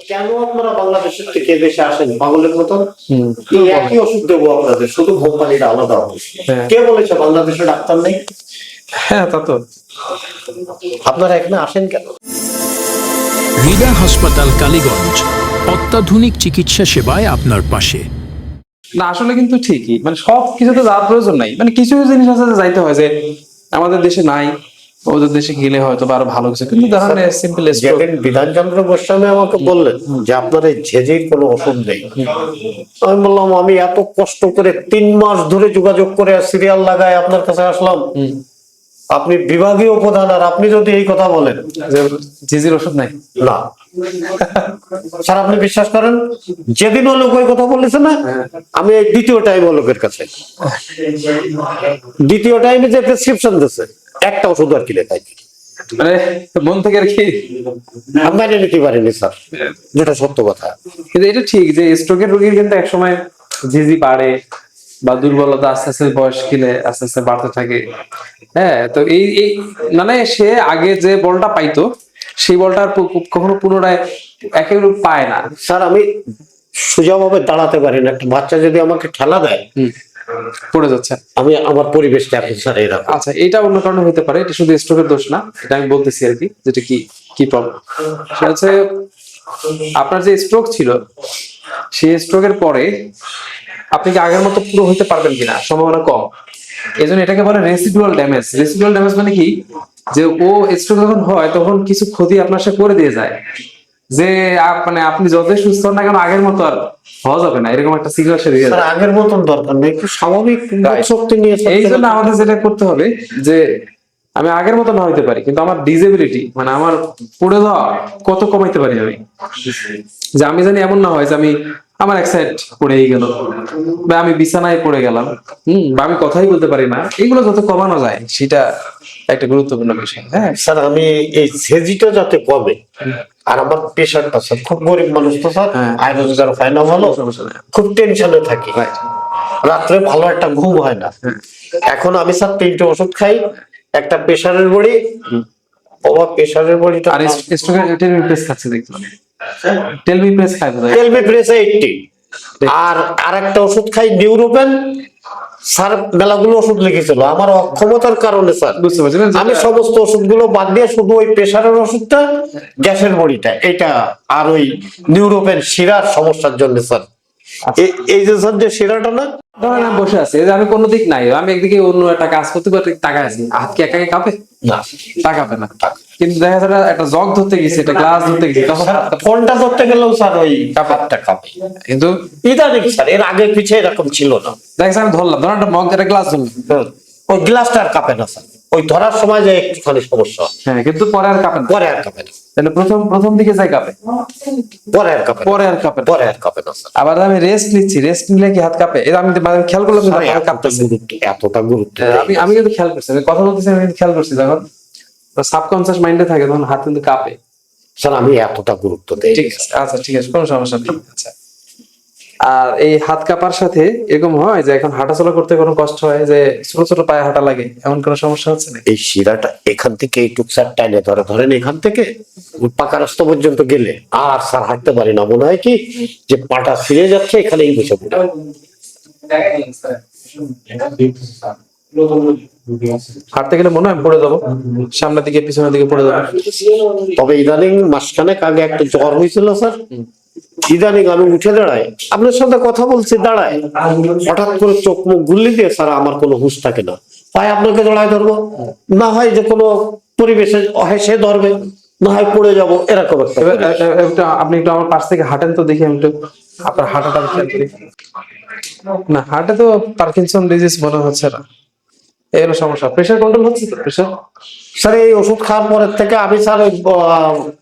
কেন আপনারা বাংলাদেশের থেকে দেশে আসেন পাগলের মতন? এই একই ওষুধ দেবো আপনাদের, শুধু কোম্পানিটা আলাদা হবে। কে বলেছে বাংলাদেশে ডাক্তার নেই? হ্যাঁ, তা তো। আপনারা এখানে আসেন কেন? হৃদয় হাসপাতাল কালীগঞ্জ, অত্যাধুনিক চিকিৎসা সেবায় আপনার পাশে। না, আসলে কিন্তু ঠিকই, মানে সব কিছুতে যাওয়ার প্রয়োজন নাই। মানে কিছু জিনিস আছে যে যাইতে হয়, যে আমাদের দেশে নাই, ওদের দেশে গেলে হয়তো আরো ভালো কিছু। কিন্তু ধরেন সিম্পল যেদিন বিধানচন্দ্র গোস্বামী আমাকে বললেন যে আপনার এই ঝেঝির কোনো ওষুধ নেই, আমি বললাম আমি এত কষ্ট করে 3 মাস ধরে যোগাযোগ করে সিরিয়াল লাগায় আপনার কাছে আসলাম, আপনি বিভাগীয় প্রধান, আর আপনি যদি এই কথা বলেন জিজির ওষুধ নাই। না স্যার, আপনি বিশ্বাস করেন, যেদিন ও লোক ওই কথা বলেছে না, আমি এই দ্বিতীয় টাইম ও লোকের কাছে, দ্বিতীয় টাইমে যে প্রেসক্রিপশন দিচ্ছে একটা ওষুধ আর কিনে খাই, মানে মন থেকে আর কি আমি মেনে নিতে পারিনি স্যার, যেটা সত্য কথা। কিন্তু এটা ঠিক যে স্ট্রোকের রোগীর কিন্তু একসময় জিজি বাড়ে বা দুর্বলতা আস্তে আস্তে বয়স গেলে আস্তে আস্তে বাড়তে থাকে। হ্যাঁ, তো এই মানে সে আগে যে বলটা পাইতো সেই বলটা আর কখনো পুনরায় একেবারে পায় না। স্যার আমি সোজাভাবে দাঁড়াতে পারি না, একটা বাচ্চা যদি আমাকে ঠেলা দেয় পড়ে যাচ্ছে। আমি, আমার পরিবেশটা এখন স্যার এরকম। আচ্ছা, এটা অন্য কারণে হতে পারে, এটা শুধু স্ট্রোকের দোষ না, এটা আমি বলতেছি আর কি, যেটা কি কি প্রবলেম সেটা হচ্ছে আপনার যে স্ট্রোক ছিল, সেই স্ট্রোকের পরে আপনি কি আগের মতো পুরো হইতে পারবেন কিনা, সম্ভাবনা কম। এই জন্য এটাকে বলে রেসিডুয়াল ড্যামেজ। রেসিডুয়াল ড্যামেজ মানে কি, যে ও স্ট্রোক যখন হয় তখন কিছু ক্ষতি আপনার সাথে করে দিয়ে যায়, যে মানে আপনি যতই সুস্থ হন না কেন আগের মতো আর হওয়া যাবে না, এরকম একটা সিচুয়েশন হয়ে যায়। আগের মতন দরকার নেই, একটু স্বাভাবিক শক্তি নিয়ে। এই জন্য আমাদের যেটা করতে হবে, যে আমি আগের মতো না হইতে পারি, কিন্তু আমার ডিসেবিলিটি মানে আমার পড়ে যাওয়া কত কমাইতে পারি আমি, যে আমি জানি এমন না হয় যে আমি আমার এক সাইড পড়েই গেল বা আমি বিছানায় পড়ে গেলাম, বা আমি কথাই বলতে পারি না, এগুলো যত কমানো যায় সেটা একটা গুরুত্বপূর্ণ বিষয়। হ্যাঁ স্যার, আমি এই সেজিটা যাতে কমে, আর আমার পেশারটা স্যার, খুব গরিব মানুষ তো স্যার, আয় রোজগার হয় না ভালো, খুব টেনশনে থাকি, রাত্রে ভালো একটা ঘুম হয় না। এখন আমি স্যার 3টে ওষুধ খাই, একটা প্রেশারের বড়ি, বাবা প্রেশারের বড়িটা, আর স্ট্রোকের টেলমি প্রেস খাচ্ছে দেখলাম, টেলমি প্রেস খায় বোধহয়, টেলমি প্রেস 80, আর আরেকটা ওষুধ খাই নিউরোপেন। স্যার মেলাগুলো ওষুধ লিখেছিল, আমার অক্ষমতার কারণে স্যার বুঝতে পারছি, আমি সমস্ত ওষুধগুলো বাদ দিয়ে শুধু ওই প্রেশারের ওষুধটা, গ্যাসের বড়িটা, এটা আর ওই নিউরোপেন শিরার সমস্যার জন্য স্যার। এই যে স্যার যে শিরাটা না, ধরেন আমি বসে আছি, এই যে আমি কোনো দিক নাই, আমি একদিকে অন্য একটা কাজ করতে করতে টাকা আছে, হাত কি একাকে কাঁপে না টাকা কাঁপে না, কিন্তু দেখা যাচ্ছে একটা জগ ধরতে গেছে, একটা গ্লাস ধরতে গেছে, তখন ফোনটা ধরতে গেলেও স্যার ওই কাঁপাটা কাঁপে। কিন্তু ইদানিং স্যার, এর আগে পিছিয়ে এরকম ছিল না। দেখছি আমি ধরলাম, ধরেন একটা মগ, একটা গ্লাস ধরলাম, ওই গ্লাসটা আর কাঁপে না স্যার, ওই ধরার সময় যে একটুখানি সমস্যা, হ্যাঁ, কিন্তু পরে আর কাঁপে না, পরে আর কাঁপে না। তাহলে প্রথম দিকে যাই কাঁপে, পরে আর কাঁপে না, পরে আর কাঁপে না। পরে আর কাঁপে না স্যার। আবার আমি রেস্ট নিচ্ছি, রেস্ট নিলে কি হাত কাঁপে? এটা আমি খেয়াল করলাম যে হাত কাঁপতেছে, এতটা গুরুত্ব আমি কিন্তু খেয়াল করছি, আমি কথা বলতেছি, আমি কিন্তু খেয়াল করছি, যখন সাবকনসিয়াস মাইন্ডে থাকে তখন হাত কিন্তু কাঁপে। স্যার আমি এতটা গুরুত্ব দেই। ঠিক আছে, আচ্ছা ঠিক আছে, কোনো সমস্যা নেই। আচ্ছা, আর এই হাত কাঁপার সাথে এরকম হয় যে এখন হাঁটাচলা করতে কোনো কষ্ট হয়, যে ছোট ছোট পায়ে হাঁটা লাগে, এমন কোনো সমস্যা হচ্ছে না? এই শিরাটা এখান থেকে এইটুক স্যার টাইনে ধরে, ধরেন এখান থেকে পাকা রাস্তা পর্যন্ত গেলে আর স্যার হাঁটতে পারি না, মনে হয় কি যে পাটা ফিরে যাচ্ছে, এখানেই বসে পড়ে। হাঁটতে গেলে মনে হয় পড়ে যাবো, সামনের দিকে পিছনের দিকে পড়ে যাবো। তবে ইদানিং মাসখানেক আগে একটা জ্বর হয়েছিল স্যার, ইদানিং আমি উঠে দাঁড়াই, আপনার সাথে কথা বলছি দাঁড়ায়, হঠাৎ করে চোখ মুখ গুল্লি দিয়ে স্যার আমার কোনো হুঁশ থাকে না, হয় আপনাকে জড়ায় ধরবো, না হয় যে কোনো পরিবেশে হয় সে ধরবে, না হয় পড়ে যাবো, এরকম একটা। আপনি একটু আমার পাশ থেকে হাঁটেন তো, দেখি আমি একটু আপনার হাঁটাটা খেয়াল করি। না, হাঁটে তো পার্কিনসন ডিজিজ মনে হচ্ছে না, এই হলো সমস্যা। প্রেশার কন্ট্রোল হচ্ছে তো? প্রেশার স্যার এই ওষুধ খাওয়ার পরের থেকে আমি স্যার ওই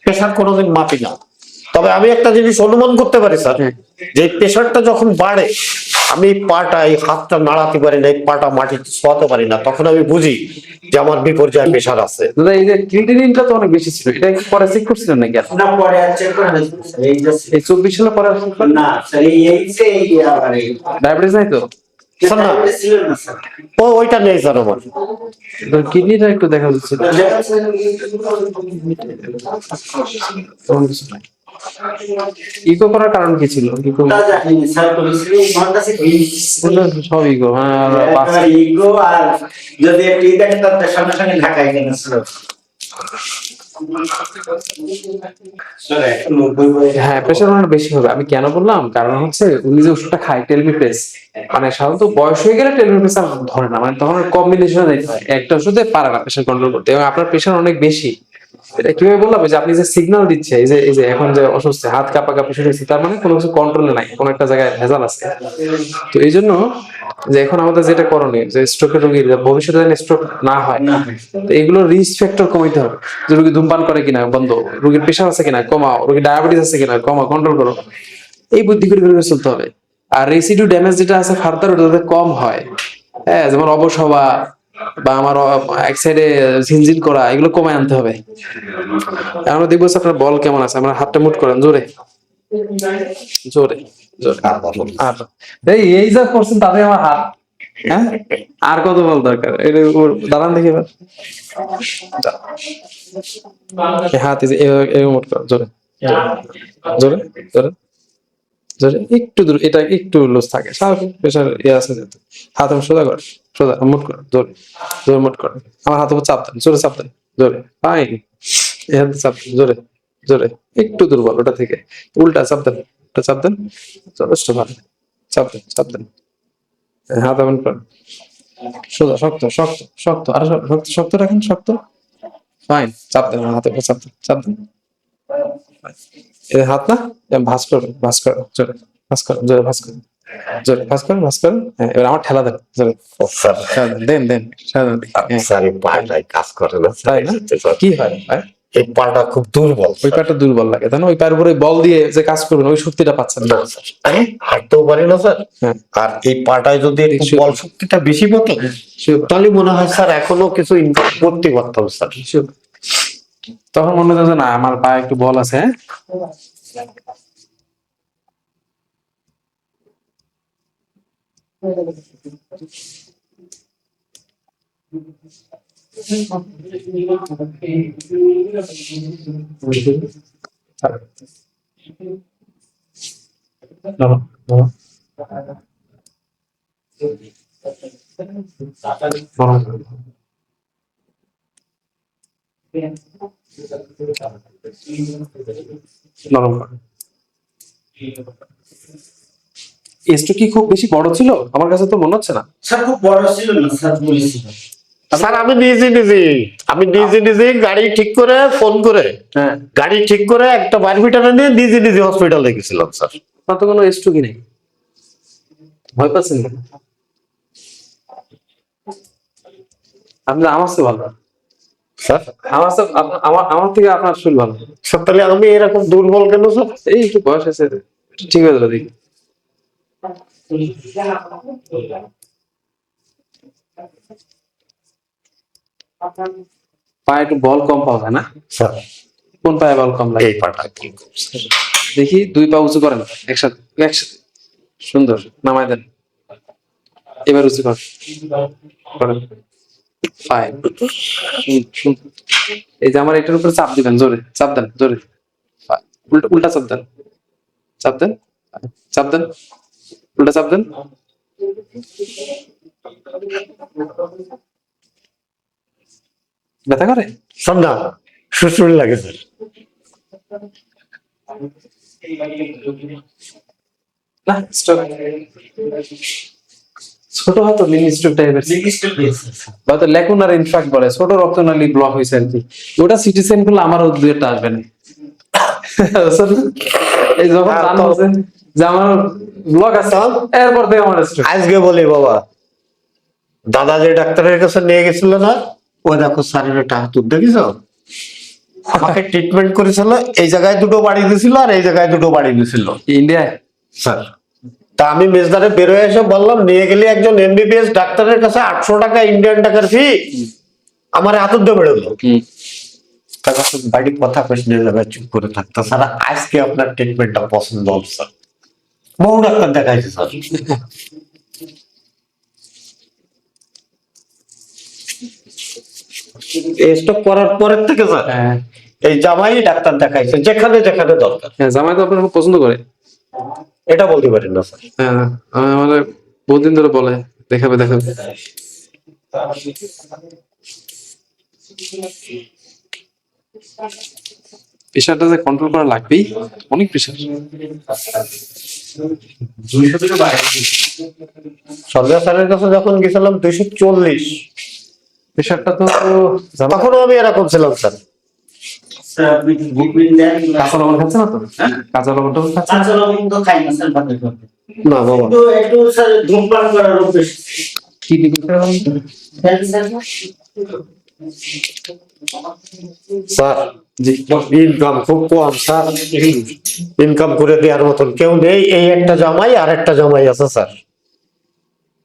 প্রেশার কোনোদিন মাপি না, তবে আমি একটা জিনিস অনুমান করতে পারি স্যার, যে প্রেশারটা যখন বাড়ে আমি পাটা, এই হাতটা নাড়াতে পারি না, এই পাটা মাটিতে শোয়াতে পারি না, তখন আমি বুঝি যে আমার বিপর্যয় প্রেশার আছে। দাদা, এই যে ক্রিয়েটিনিনটা তো অনেক বেশি ছিল, এটা কি পরে চেক করছিলেন নাকি? না, পরে আর চেক করে না স্যার, এই জাস্ট এই 24 সালে পরে না স্যার, এই আবার এই ডায়াবেটিস নাই তো? স্যার না, ছিল না স্যার, ওইটা নেই স্যার আমার। কিডনিটা একটু দেখা যাচ্ছে, তেমন কিছু নাই। ইকো করার কারণ কি ছিল? ইকো তা জানি না, স্যার বলেছিল আমার কাছে সব ইকো, হ্যাঁ একটা ইগো আর যদি একটু দেখতাম তার সঙ্গে সঙ্গে ঢাকায় গেছিল। স্যার এখন 90 হ্যাঁ, প্রেশার ওনার বেশি হবে। আমি কেন বললাম, কারণ হচ্ছে উনি যে ওষুধটা খায় টেলমিপ্রেস, মানে সাধারণত বয়স হয়ে গেলে টেলমিপ্রেস আর ধরে না, মানে তখন কম্বিনেশন একটা ওষুধে পারে না প্রেশার কন্ট্রোল করতে, এবং আপনার প্রেশার অনেক বেশি। এটা কিভাবে বললাম, যে আপনি যে সিগন্যাল দিচ্ছে, এই যে এখন যে অসুস্থ, হাত কাঁপাকাঁপি শুরু হয়েছে, তার মানে কোনো কিছু কন্ট্রোলে নাই, কোনো একটা জায়গায় ভেজাল আছে। তো এই জন্য যে এখন আমাদের যেটা করণীয়, যে স্ট্রোকের রোগীর ভবিষ্যতে যেন স্ট্রোক না হয়, তো এগুলো রিস্ক ফ্যাক্টর কমাইতে হবে। যে রোগী ধূমপান করে কিনা বন্ধ, রোগীর প্রেশার আছে কিনা কমাও, রোগীর ডায়াবেটিস আছে কিনা কমাও, কন্ট্রোল করো, এই বুদ্ধি করে করে চলতে হবে। আর রেসিডিউ ড্যামেজ যেটা আছে ফার্দার, ওটা যাতে কম হয়। হ্যাঁ, যেমন অবশ হওয়া বা আমার এক সাইডে ঝিনঝিন করা, এগুলো কমায় আনতে হবে। আমরা দেখবো যে আপনার বল কেমন আছে, আমরা হাতটা মুট করেন জোরে জোরে জোরে। আর এই যা করছেন তাতে আমার হাত, হ্যাঁ আর কত বল দরকার, এটা দাঁড়ান দেখি এবার। হাত মুট কর জোরে জোরে জোরে জোরে, একটু দূর, এটা একটু লুজ থাকে, স্বাভাবিক প্রেশার ইয়ে আছে যেহেতু। হাত আমি সোজা কর, সোজা মুট কর জোরে জোরে মুট কর। আমার হাত উপর চাপ দেন, জোরে চাপ দেন, জোরে ফাইন। এই হাতে চাপ দেন জোরে জোরে, একটু দুর্বল ওটা থেকে, উল্টা চাপ দেন, ওটা চাপ দেন, যথেষ্ট ভালো, চাপ দেন চাপ দেন। হাত এমন করেন, সোজা শক্ত শক্ত শক্ত, আর শক্ত শক্ত রাখেন, শক্ত ফাইন। চাপ দেন, আমার হাতে উপর চাপ দেন, চাপ দেন। এই হাত না ভাঁজ করবেন, ভাঁজ করেন জোরে, ভাঁজ করেন জোরে, ভাঁজ করেন জোরে, ভাঁজ করেন ভাঁজ করেন। হ্যাঁ, এবার আমার ঠেলা দেন জোরে, স্যার দেন দেন সাধারণ। স্যার এই পাটাই কাজ করে না স্যার। তাই না? কি হয় ভাই? এই পাটা খুব দুর্বল ওই পাটা দুর্বল লাগে, তাই না? ওই পায়ের উপরে বল দিয়ে যে কাজ করবেন, ওই শক্তিটা পাচ্ছেন না। স্যার, হাঁটতেও পারি না স্যার। হ্যাঁ। আর এই পাটায় যদি একটু নিশ্চয়ই। বল শক্তিটা বেশি পেতো, তাহলে মনে হয় স্যার এখনো কিছু ইমপ্রুভ করতে পারতাম স্যার। তখন মনে হতো যে না, আমার পায়ে একটু বল আছে। হ্যাঁ, নরম, নরম, নরম। নরম করো। এস্ট্রোক কি খুব বেশি বড় ছিল? আমার কাছে তো মনে হচ্ছে না। স্যার খুব বড় ছিল না, স্যার বলেছিল। স্যার আমি নিজে গাড়ি ঠিক করে ফোন করে, হ্যাঁ, গাড়ি ঠিক করে একটা বারবিটারে নিয়ে নিজে হসপিটালে গেছিলাম স্যার। আমার তো কোনো এস্ট্রোকই নেই। ভয় পাচ্ছেন কেন? আপনি আমার চেয়ে ভালো, স্যার আমার থেকে আপনার শরীর ভালো। স্যার তাহলে আমি এরকম দুর্বল কেন স্যার? এই একটু বয়স আছে, একটু ঠিক হয়ে যাবে দেখি। পায়ে একটু বল কম পাওয়া যায় না? স্যার কোন পায়ে বল কম লাগে? এই পাটা কি দেখি, দুই পা উঁচু করেন একসাথে, একসাথে সুন্দর নামাই দেন। এবার উঁচু করেন, ফাইন। এই যে আমার এটার উপরে চাপ দিবেন, জোরে চাপ দেন, জোরে উল্টা উল্টা চাপ দেন, চাপ দেন, চাপ দেন, উল্টা চাপ দেন। ব্যথা করে স্যার? না, সুশ্রী লাগে স্যার। না, stroke। ছোট হয়তো মিনি স্ট্রোক টাইপের, হয়তো ল্যাকুনার ইনফ্রাক্ট বলে, ছোট রক্তনালী ব্লক হয়েছে আর কি। ওটা সিটি স্ক্যান করলে আমারও দুই একটা আসবে না। এই যখন জানছেন যে আমার ব্লক আছে, এরপর দেখে আমার স্ট্রোক। আজকে বলি বাবা, দাদা যে ডাক্তারের কাছে নিয়ে গেছিল না, ওই দেখো স্যারের একটা হাতুর দেখেছ, আমাকে ট্রিটমেন্ট করেছিল, এই জায়গায় দুটো বাড়ি দিয়েছিল আর এই জায়গায় দুটো বাড়ি দিয়েছিল ইন্ডিয়ায়। স্যার। তা আমি মেজদারে বেরোয় এসে বললাম, নিয়ে গেলে একজন এমবিবিএস ডাক্তারের কাছে 800 টাকা ইন্ডিয়ান টাকার ফি, আমার হাতুর দিয়ে বেরোলো। তার কাছে বাড়ির কথা প্রশ্ন জায়গায় চুপ করে থাকতো। স্যার আজকে আপনার ট্রিটমেন্টটা পছন্দ হল স্যার, বহু ডাক্তার দেখাইছে স্যার। স্টক করার পরের থেকে স্যার হ্যাঁ, এই জামাই ডাক্তার দেখাইছে যেখানে যেখানে দরকার। হ্যাঁ, জামাই তো আপনার খুব পছন্দ করে। এটা বলতে পারেন না স্যার। হ্যাঁ, আমাদের বহুদিন ধরে বলে দেখাবে দেখাবে। প্রেশারটা যে কন্ট্রোল করা লাগবেই, অনেক প্রেশার। সরকার স্যারের কাছে যখন গেছিলাম 240, প্রেশারটা তো তখনও আমি এরকম ছিলাম স্যার। স্যার আপনি বুকিং দেন কাঁচা লবণ খাচ্ছে না তো? কাঁচা লবণটা খাচ্ছে না? কাঁচা লবণ তো খাই না স্যার ভাতের সাথে। না বাবা, কিন্তু একটু স্যার ধূমপান করার অভ্যেস। কি দিকে হ্যাঁ, স্যার। স্যার জি, ইনকাম খুব কম স্যার, ইনকাম করে দেওয়ার মতন কেউ নেই। এই একটা জামাই আর একটা জামাই আছে স্যার,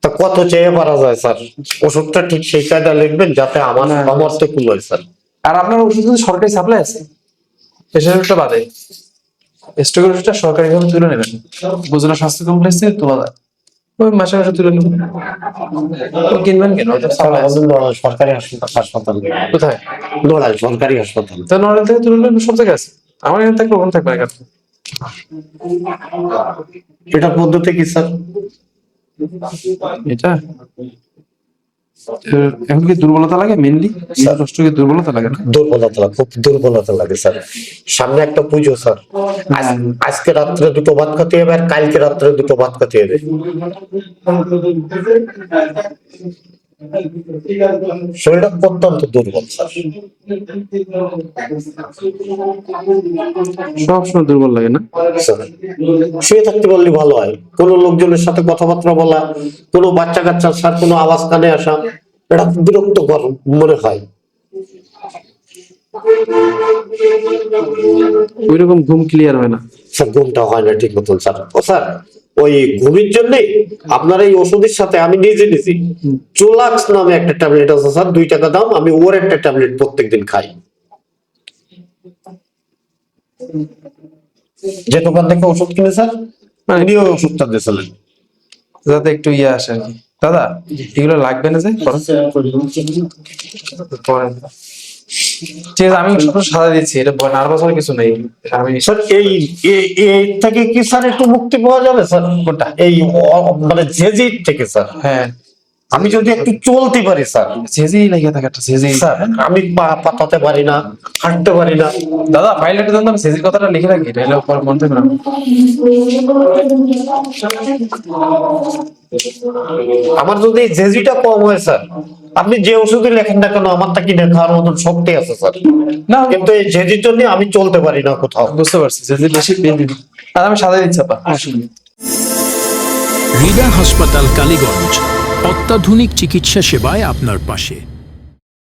তা কত চেয়ে পারা যায় স্যার? ওষুধটা ঠিক সেই কায়দা লিখবেন যাতে আমার না। সামর্থ্য কুলোয় স্যার। আর আপনার ওষুধ কিন্তু সরকারি সাপ্লাই আছে, প্রেশারের ওষুধটা বাদে। স্টকের ওষুধটা সরকারি ভাবে তুলে নেবেন, উপজেলা স্বাস্থ্য কমপ্লেক্স থেকে তোলা যায়। ওই মাসে মাসে তুলে নেবেন। তো কিনবেন কেন? ওই তো supply আছে। সরকারি হাসপাতাল কোথায়? নড়াই সরকারি হাসপাতাল। তো নড়াইল থেকে তুলে নেবেন, সব জায়গায় আছে। আমার এখানে থাকলে ওখানে থাকবে না কেন? এটা পদ্ধতি কি স্যার? এটা এখন কি দুর্বলতা লাগে মেনলি? স্ট্রোকে দুর্বলতা লাগে না? দুর্বলতা লাগে, খুব দুর্বলতা লাগে স্যার। সামনে একটা পুজো স্যার, আজকে রাত্রে 2টো ভাত খেতে হবে আর কালকে রাত্রে 2টো ভাত খেতে হবে। শরীরটা অত্যন্ত দুর্বল স্যার। সবসময় দুর্বল লাগে না? স্যার, শুয়ে থাকতে বললে ভালো হয়, কোনো লোকজনের সাথে কথাবার্তা বলা, কোনো বাচ্চা কাচ্চা স্যার কোনো আওয়াজ কানে আসা, এটা খুব বিরক্তকর মনে হয়। ওইরকম ঘুম ক্লিয়ার হয় না? স্যার ঘুমটা হয় না ঠিক মতন স্যার। ও স্যার, ওই ঘুমের জন্য আপনার এই ওষুধের সাথে আমি নিজে নিছি চোলাক্স নামে একটা ট্যাবলেট আছে স্যার, 2 টাকা দাম। আমি ওর একটা ট্যাবলেট প্রত্যেকদিন খাই। যে দোকান থেকে ওষুধ কিনে স্যার, উনি ওই ওষুধটা দিয়েছিলেন। যাতে একটু ইয়ে আসে আর কি। দাদা, এগুলো লাগবে না যে করেন? করেন। ঠিক আছে, আমি সব সাদা দিচ্ছি, এটা নার্ভাস হওয়ার কিছু নেই। আমি স্যার এই থেকে কি স্যার একটু মুক্তি পাওয়া যাবে স্যার? কোনটা? এই মানে জেজির থেকে স্যার হ্যাঁ, আমি যদি একটু চলতে পারি স্যার। সেজেই লেগে থাকে একটা সেজেই। স্যার আমি পা পাতাতে পারি না, হাঁটতে পারি না। দাদা, ফাইল একটা দেন, আমি সেজের কথাটা লিখে রাখি, এটা হলে পরে মনে থাকবে না। আমার যদি জেজিটা কম হয় স্যার, আপনি যে ওষুধই লেখেন না কেন আমার তা কিনে খাওয়ার মতন শক্তি আছে স্যার। না, কিন্তু এই জেজির জন্য আমি চলতে পারি না কোথাও। বুঝতে পারছি, সেজে বেশি পেন দিবি। আর আমি সাদা দিচ্ছি আপা, আসুন। হৃদয় হাসপাতাল কালীগঞ্জ, অত্যাধুনিক চিকিৎসা সেবায় আপনার পাশে।